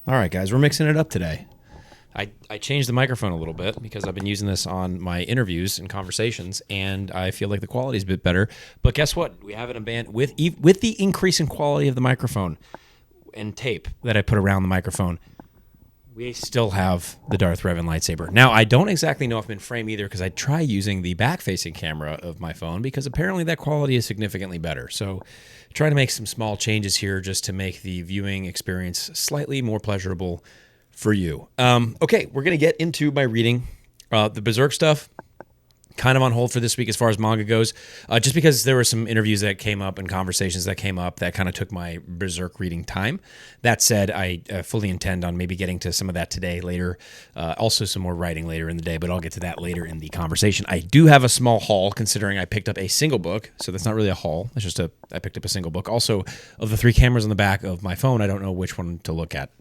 All right, guys, we're mixing it up today. I changed the microphone a little bit because I've been using this on my interviews and conversations, and I feel like the quality is a bit better. But guess what? We have it in band with the increase in quality of the microphone and tape that I put around the microphone. We still have the Darth Revan lightsaber. Now, I don't exactly know if I'm in frame either because I try using the back-facing camera of my phone because apparently that quality is significantly better. So trying to make some small changes here just to make the viewing experience slightly more pleasurable for you. Okay, we're going to get into my reading. The Berserk stuff, kind of on hold for this week as far as manga goes, just because there were some interviews that came up and conversations that came up that kind of took my Berserk reading time. That said, I fully intend on maybe getting to some of that today later. Also some more writing later in the day, but I'll get to that later in the conversation. I do have a small haul considering I picked up a single book, so that's not really a haul. It's just I picked up a single book. Also, of the 3 cameras on the back of my phone, I don't know which one to look at.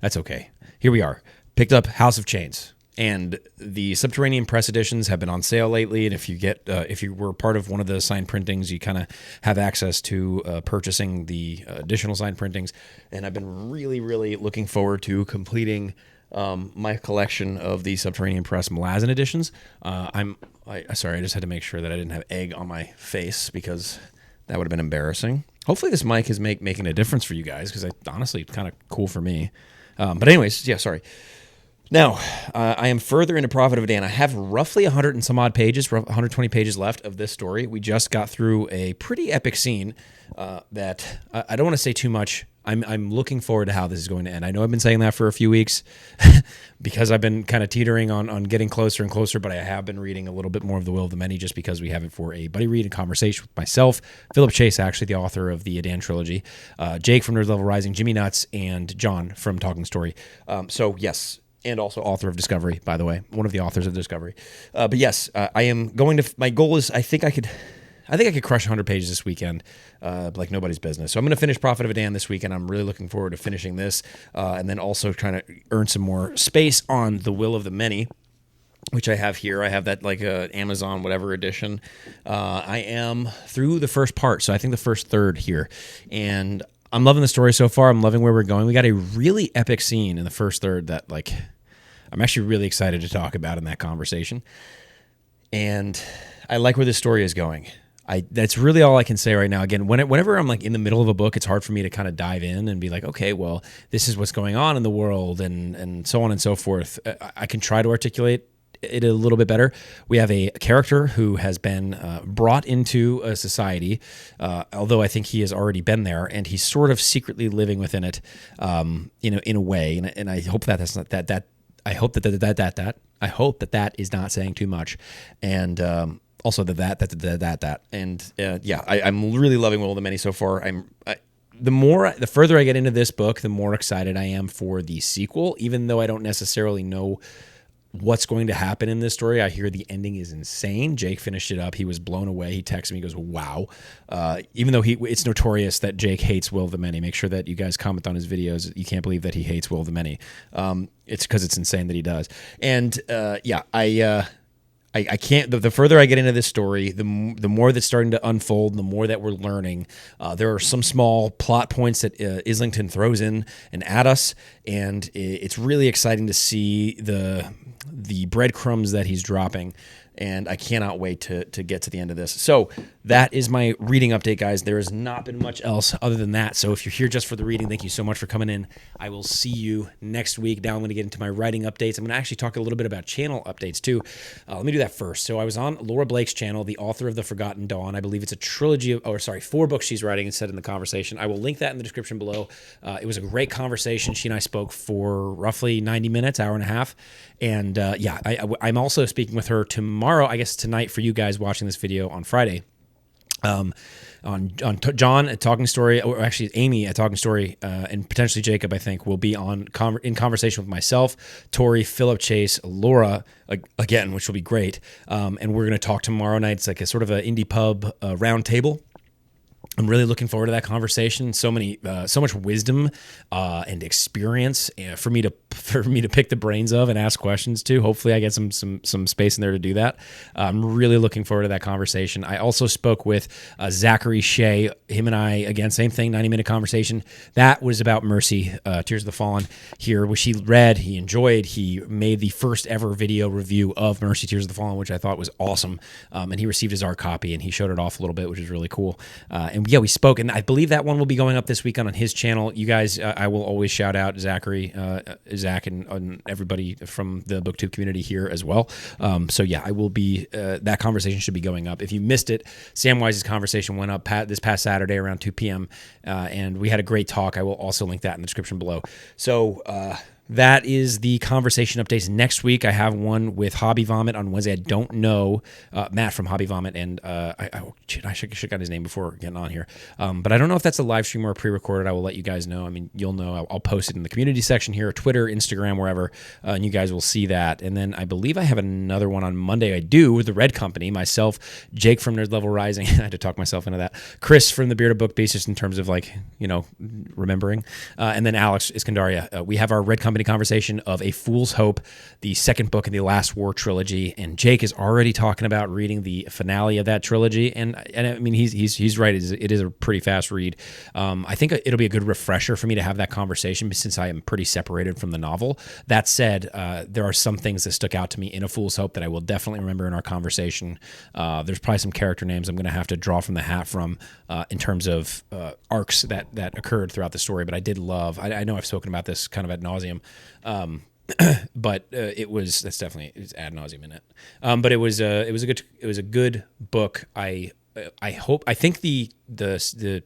That's okay. Here we are. Picked up House of Chains. And the Subterranean Press editions have been on sale lately. And if you were part of one of the signed printings, you kind of have access to purchasing the additional signed printings. And I've been really, really looking forward to completing my collection of the Subterranean Press Malazan editions. Sorry, I just had to make sure that I didn't have egg on my face because that would have been embarrassing. Hopefully this mic is making a difference for you guys because honestly, it's kind of cool for me. But anyways, yeah, sorry. Now, I am further into Prophet of Edan. I have roughly 100 and some odd pages, 120 pages left of this story. We just got through a pretty epic scene that I don't want to say too much. I'm looking forward to how this is going to end. I know I've been saying that for a few weeks because I've been kind of teetering on getting closer and closer, but I have been reading a little bit more of The Will of the Many just because we have it for a buddy read and conversation with myself, Philip Chase, actually the author of the Edan trilogy, Jake from Nerd Level Rising, Jimmy Nuts, and John from Talking Story. So yes, and also author of Discovery, by the way, one of the authors of Discovery. But yes, I am going to. My goal is I think I could crush 100 pages this weekend, like nobody's business. So I'm going to finish Prophet of Edan this weekend. I'm really looking forward to finishing this, and then also trying to earn some more space on The Will of the Many, which I have here. I have that like Amazon whatever edition. I am through the first part, so I think the first third here, and I'm loving the story so far. I'm loving where we're going. We got a really epic scene in the first third that I'm actually really excited to talk about in that conversation, and I like where this story is going. That's really all I can say right now. Again, whenever I'm like in the middle of a book, it's hard for me to kind of dive in and be like, okay, well, this is what's going on in the world and so on and so forth. I can try to articulate it a little bit better. We have a character who has been brought into a society, although I think he has already been there, and he's sort of secretly living within it, in a way. And I hope that that's not that. I hope that that is not saying too much, and also that. And I'm really loving Will of the Many so far. The further I get into this book, the more excited I am for the sequel, even though I don't necessarily know what's going to happen in this story. I hear the ending is insane. Jake finished it up. He was blown away. He texted me. He goes, wow. Even though it's notorious that Jake hates Will of the Many. Make sure that you guys comment on his videos. You can't believe that he hates Will of the Many. It's because it's insane that he does. And I can't. The further I get into this story, the more that's starting to unfold, the more that we're learning. There are some small plot points that Islington throws in and at us, and it's really exciting to see the breadcrumbs that he's dropping. And I cannot wait to get to the end of this. So that is my reading update, guys. There has not been much else other than that. So if you're here just for the reading, thank you so much for coming in. I will see you next week. Now I'm going to get into my writing updates. I'm going to actually talk a little bit about channel updates too. Let me do that first. So I was on Laura Blake's channel, the author of The Forgotten Dawn. I believe it's a trilogy 4 books she's writing and said in the conversation. I will link that in the description below. It was a great conversation. She and I spoke for roughly 90 minutes, hour and a half. And I'm also speaking with her tomorrow, I guess tonight for you guys watching this video on Friday. On John at Talking Story, or actually Amy at Talking Story, and potentially Jacob, I think, will be in conversation with myself, Tori, Philip Chase, Laura, again, which will be great. And we're going to talk tomorrow night. It's like a sort of an indie pub round table. I'm really looking forward to that conversation. So much wisdom and experience for me to for me to pick the brains of and ask questions to. Hopefully I get some space in there to do that. I'm really looking forward to that conversation. I also spoke with Zachary Shea. Him and I, again, same thing, 90-minute conversation. That was about Mercy, Tears of the Fallen here, which he read, he enjoyed. He made the first ever video review of Mercy, Tears of the Fallen, which I thought was awesome. And he received his art copy, and he showed it off a little bit, which is really cool. And yeah, we spoke, and I believe that one will be going up this weekend on his channel. You guys, I will always shout out Zachary, Zach, and everybody from the BookTube community here as well. So yeah, I will be, that conversation should be going up. If you missed it, Samwise's conversation went up this past Saturday around 2 p.m., and we had a great talk. I will also link that in the description below. So that is the conversation updates. Next week, I have one with Hobby Vomit on Wednesday. I don't know Matt from Hobby Vomit, and I should have got his name before getting on here. But I don't know if that's a live stream or a pre-recorded. I will let you guys know. I mean, you'll know. I'll post it in the community section here, Twitter, Instagram, wherever, and you guys will see that. And then I believe I have another one on Monday. I do with the Red Company, myself, Jake from Nerd Level Rising. I had to talk myself into that. Chris from the Bearded Book Beast, just in terms of remembering. And then Alex Iskandaria. We have our Red Company conversation of A Fool's Hope, the second book in the Last War trilogy, and Jake is already talking about reading the finale of that trilogy, and I mean he's right. It is a pretty fast read. I think it'll be a good refresher for me to have that conversation since I am pretty separated from the novel. That said, there are some things that stuck out to me in A Fool's Hope that I will definitely remember in our conversation. There's probably some character names I'm going to have to draw from the hat from in terms of arcs that occurred throughout the story, but I did love. I know I've spoken about this kind of ad nauseum. But it's ad nauseum in it. But it was a good book. I think the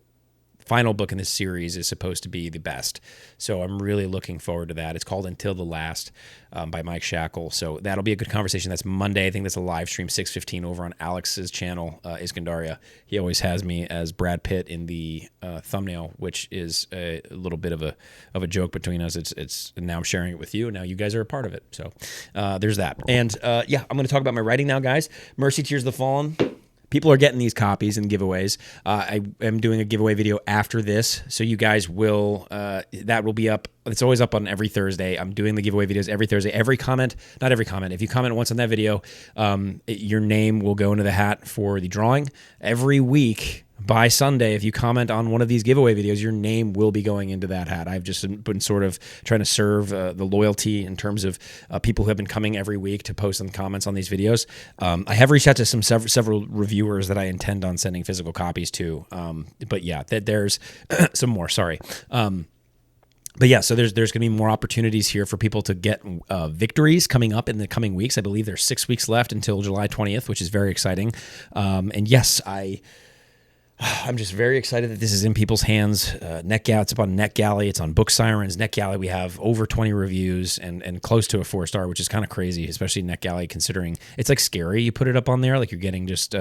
final book in this series is supposed to be the best. So I'm really looking forward to that. It's called Until the Last by Mike Shackle. So that'll be a good conversation. That's Monday. I think that's a live stream, 6:15 over on Alex's channel, Iskandaria. He always has me as Brad Pitt in the thumbnail, which is a little bit of a joke between us. It's now I'm sharing it with you, and now you guys are a part of it. So there's that. And yeah, I'm going to talk about my writing now, guys. Mercy, Tears of the Fallen. People are getting these copies and giveaways. I am doing a giveaway video after this, so you guys will, that will be up. It's always up on every Thursday. I'm doing the giveaway videos every Thursday. Not every comment. If you comment once on that video, your name will go into the hat for the drawing. Every week, by Sunday, if you comment on one of these giveaway videos, your name will be going into that hat. I've just been sort of trying to serve the loyalty in terms of people who have been coming every week to post some comments on these videos. I have reached out to several reviewers that I intend on sending physical copies to. But yeah, there's some more. Sorry. But yeah, so there's going to be more opportunities here for people to get victories coming up in the coming weeks. I believe there's 6 weeks left until July 20th, which is very exciting. And yes, I'm just very excited that this is in people's hands. It's up on NetGalley. It's on Book Sirens. NetGalley, we have over 20 reviews and close to a 4-star, which is kind of crazy, especially NetGalley, considering it's like scary. You put it up on there, like you're getting just,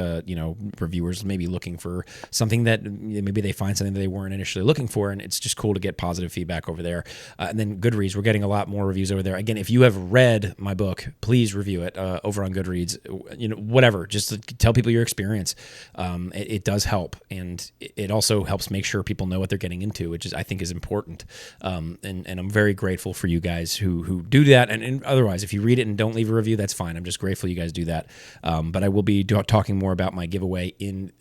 reviewers maybe looking for something that maybe they find something that they weren't initially looking for, and it's just cool to get positive feedback over there. And then Goodreads, we're getting a lot more reviews over there. Again, if you have read my book, please review it over on Goodreads. Whatever, just to tell people your experience. It does help. And it also helps make sure people know what they're getting into, which I think is important. And I'm very grateful for you guys who do that. And otherwise, if you read it and don't leave a review, that's fine. I'm just grateful you guys do that. But I will be talking more about my giveaway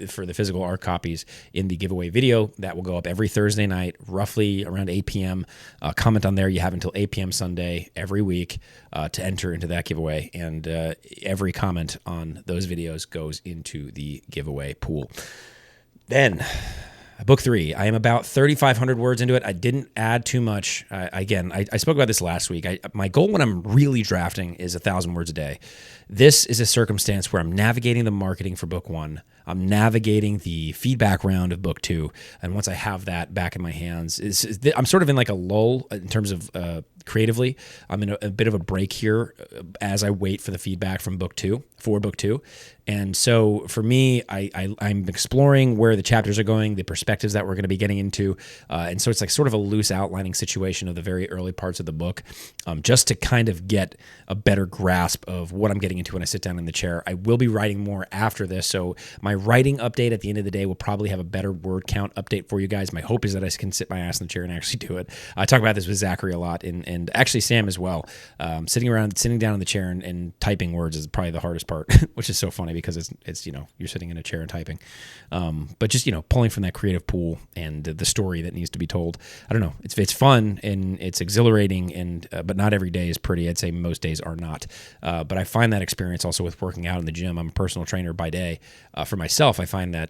for the physical art copies in the giveaway video. That will go up every Thursday night, roughly around 8 p.m. Comment on there. You have until 8 p.m. Sunday every week to enter into that giveaway. And every comment on those videos goes into the giveaway pool. Then, book 3. I am about 3,500 words into it. I didn't add too much. I spoke about this last week. My goal when I'm really drafting is 1,000 words a day. This is a circumstance where I'm navigating the marketing for book 1. I'm navigating the feedback round of book 2. And once I have that back in my hands, I'm sort of in like a lull in terms of creatively. I'm in a bit of a break here as I wait for the feedback from book 2. And so for me, I'm exploring where the chapters are going, the perspectives that we're going to be getting into. And so it's like sort of a loose outlining situation of the very early parts of the book, just to kind of get a better grasp of what I'm getting into when I sit down in the chair. I will be writing more after this. So my writing update at the end of the day will probably have a better word count update for you guys. My hope is that I can sit my ass in the chair and actually do it. I talk about this with Zachary a lot in and actually Sam as well. Sitting down in the chair and typing words is probably the hardest part, which is so funny because it's you're sitting in a chair and typing. But just pulling from that creative pool and the story that needs to be told. I don't know. It's fun and it's exhilarating, and but not every day is pretty. I'd say most days are not. But I find that experience also with working out in the gym. I'm a personal trainer by day. For myself, I find that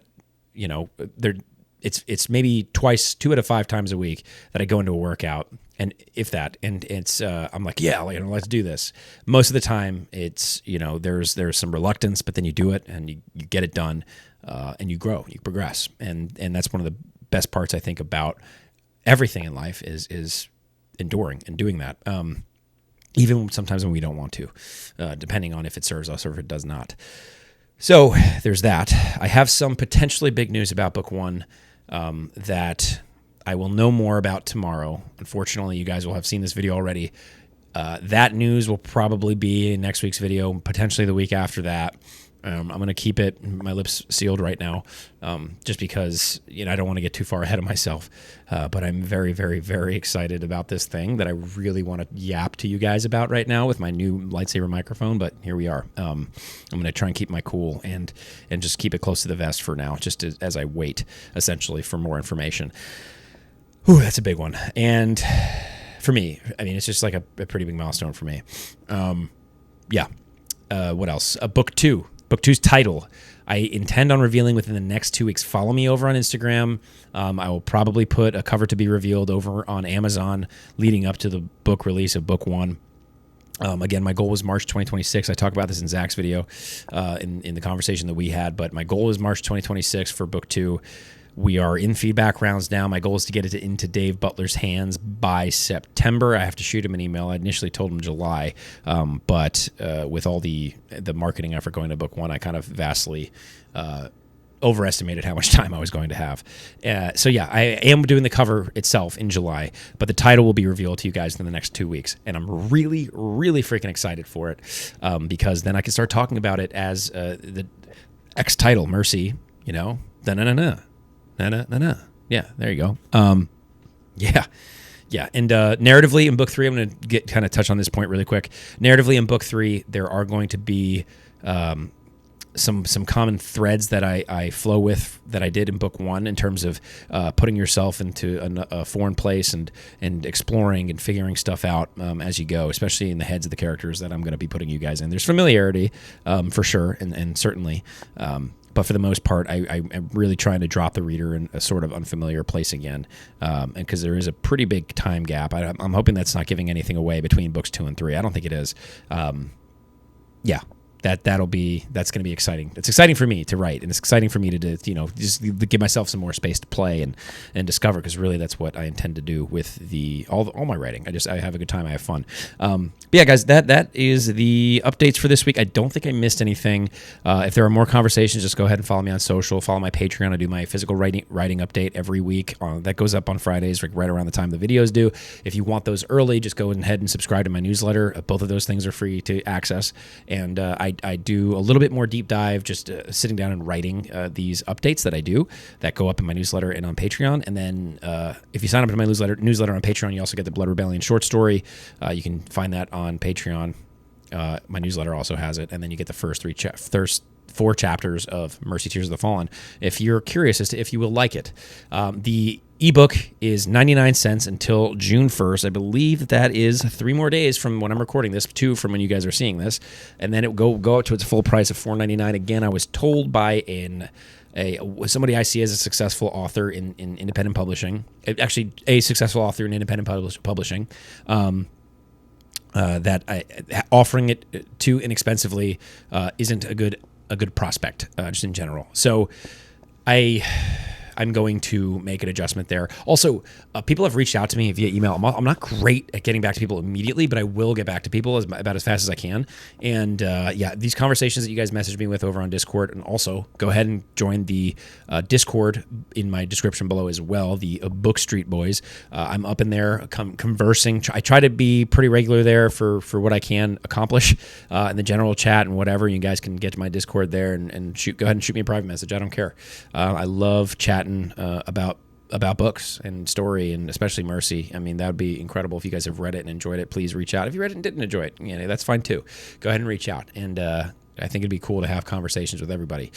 it's maybe 2 out of 5 times a week that I go into a workout, and if that, and it's I'm like, yeah, let's do this. Most of the time, it's there's some reluctance, but then you do it and you get it done, and you grow, you progress, and that's one of the best parts I think about everything in life is enduring and doing that. Even sometimes when we don't want to, depending on if it serves us or if it does not. So there's that. I have some potentially big news about book 1 that I will know more about tomorrow. Unfortunately, you guys will have seen this video already. That news will probably be in next week's video, potentially the week after that. I'm going to keep my lips sealed right now, just because I don't want to get too far ahead of myself. But I'm very, very, very excited about this thing that I really want to yap to you guys about right now with my new lightsaber microphone. But here we are. I'm going to try and keep my cool and just keep it close to the vest for now, just as I wait essentially for more information. Whew, that's a big one. And for me, I mean, it's just like a pretty big milestone for me. Yeah. What else? Book 2. Book 2's title, I intend on revealing within the next 2 weeks. Follow me over on Instagram. I will probably put a cover to be revealed over on Amazon leading up to the book release of book 1. Again, my goal was March 2026. I talked about this in Zach's video in the conversation that we had, but my goal is March 2026 for book 2. We are in feedback rounds now. My goal is to get it into Dave Butler's hands by September. I have to shoot him an email. I initially told him July, but with all the marketing effort going to book 1, I kind of vastly overestimated how much time I was going to have. So yeah, I am doing the cover itself in July, but the title will be revealed to you guys in the next 2 weeks. And I'm really, really freaking excited for it, because then I can start talking about it as the X title, Mercy, da-na-na-na. No. Yeah, there you go. Yeah. And narratively in book 3, I'm going to kind of touch on this point really quick. Narratively in book 3, there are going to be some common threads that I flow with that I did in book 1 in terms of putting yourself into a foreign place and exploring and figuring stuff out as you go, especially in the heads of the characters that I'm going to be putting you guys in. There's familiarity for sure, and certainly. But for the most part, I'm really trying to drop the reader in a sort of unfamiliar place again, and because there is a pretty big time gap. I'm hoping that's not giving anything away between books 2 and 3. I don't think it is. Yeah. That's going to be exciting. It's exciting for me to write, and it's exciting for me to just give myself some more space to play and discover, because really that's what I intend to do with all my writing. I have a good time. I have fun. But yeah, guys, that is the updates for this week. I don't think I missed anything. If there are more conversations, just go ahead and follow me on social. Follow my Patreon. I do my physical writing update every week. That goes up on Fridays, right around the time the videos do. If you want those early, just go ahead and subscribe to my newsletter. Both of those things are free to access, and I do a little bit more deep dive, just sitting down and writing these updates that I do that go up in my newsletter and on Patreon. And then if you sign up to my newsletter on Patreon, you also get the Blood Rebellion short story. You can find that on Patreon. My newsletter also has it. And then you get the first 4 chapters of Mercy Tears of the Fallen, if you're curious as to if you will like it. The ebook is 99 cents until June 1st. I believe that is 3 more days from when I'm recording this, 2 from when you guys are seeing this, and then it will go up to its full price of $4.99. Again, I was told by somebody I see as a successful author in independent publishing, actually a successful author in independent publishing, that offering it too inexpensively isn't a good prospect, just in general. So I'm going to make an adjustment there. Also, people have reached out to me via email. I'm not great at getting back to people immediately, but I will get back to people about as fast as I can. And yeah, these conversations that you guys messaged me with over on Discord, and also go ahead and join the Discord in my description below as well, the Book Street Boys. I'm up in there conversing. I try to be pretty regular there for what I can accomplish in the general chat and whatever. You guys can get to my Discord there and go ahead and shoot me a private message. I don't care. I love chatting about about books and story, and especially Mercy. I mean, that would be incredible if you guys have read it and enjoyed it. Please reach out. If you read it and didn't enjoy it, that's fine too. Go ahead and reach out, and I think it'd be cool to have conversations with everybody.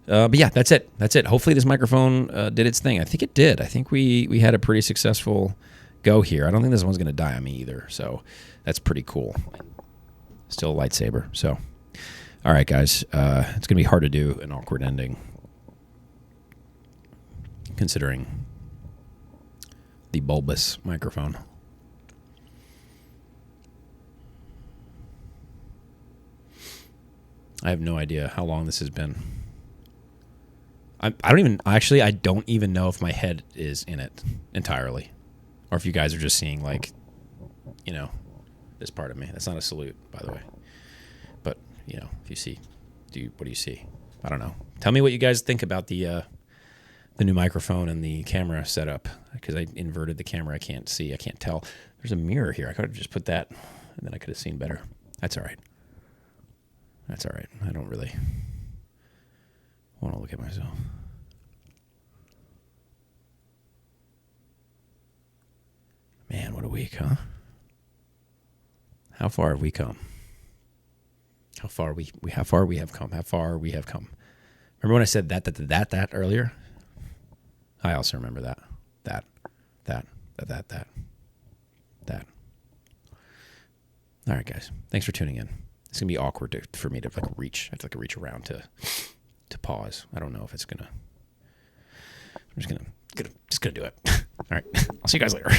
But yeah, that's it. Hopefully this microphone did its thing. I think it did. I think we had a pretty successful go here. I don't think this one's going to die on me either, so that's pretty cool. Still a lightsaber. So, all right, guys, it's going to be hard to do an awkward ending, considering the bulbous microphone. I have no idea how long this has been. I don't even know if my head is in it entirely, or if you guys are just seeing this part of me. That's not a salute, by the way. But if you see, what do you see? I don't know. Tell me what you guys think about the new microphone and the camera setup, because I inverted the camera. I can't see. I can't tell. There's a mirror here. I could have just put that, and then I could have seen better. That's all right. I don't really want to look at myself. Man, what a week, huh? How far have we come? How far we have come. Remember when I said that earlier? I also remember that. All right, guys. Thanks for tuning in. It's gonna be awkward for me to reach. I have to reach around to pause. I don't know if it's gonna. I'm just gonna do it. All right. I'll see you guys later.